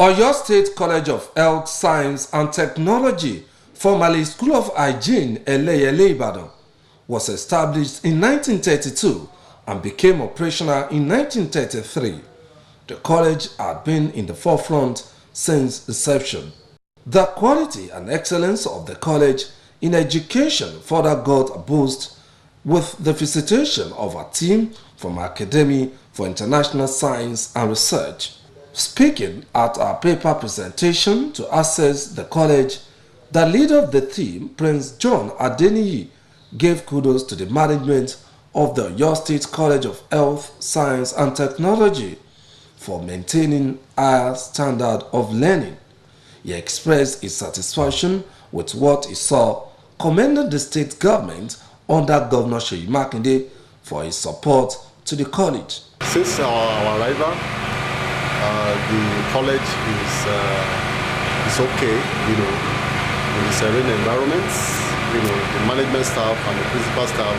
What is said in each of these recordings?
Oyo State College of Health, Science and Technology, formerly School of Hygiene, Ibadan, was established in 1932 and became operational in 1933. The college had been in the forefront since inception. The quality and excellence of the college in education further got a boost with the visitation of a team from Academy for International Science and Research. Speaking at our paper presentation to access the college, the leader of the team, Prince John Adeniyi, gave kudos to the management of the Oyo State College of Health, Science and Technology for maintaining higher standard of learning. He expressed his satisfaction with what he saw, commended the state government under Governor Seyi Makinde for his support to the college. Since our arrival, the college is okay, in the serene environment. The management staff and the principal staff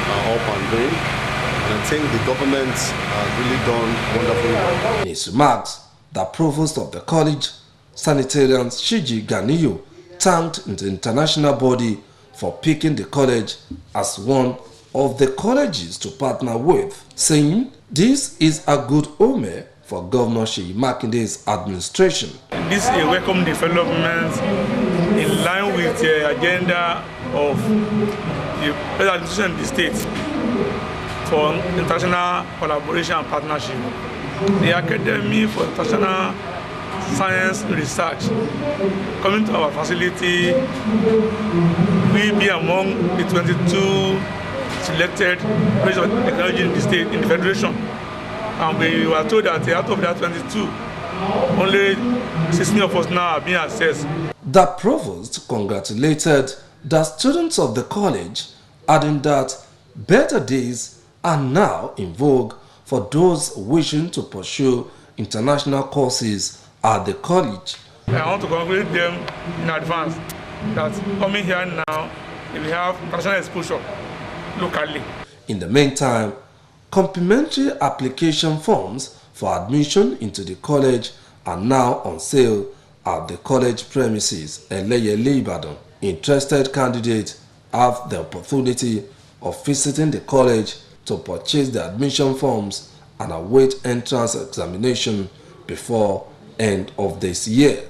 are up and doing, and I think the government has really done wonderful work. In his remarks, the provost of the college, Sanitarian Shiji Ganiyu, thanked the international body for picking the college as one of the colleges to partner with, saying this is a good omen for Governor Seyi Makinde's administration. This is a welcome development in line with the agenda of the present administration in the state for international collaboration and partnership. The Academy for International Science Research coming to our facility will be among the 22 selected colleges of technology in the state, in the federation. And we were told that out of that 22, only 16 of us now are being assessed. The provost congratulated the students of the college, adding that better days are now in vogue for those wishing to pursue international courses at the college. I want to congratulate them in advance that coming here now, we have international exposure locally. In the meantime, complimentary application forms for admission into the college are now on sale at the college premises, Ibadan. Interested candidates have the opportunity of visiting the college to purchase the admission forms and await entrance examination before end of this year.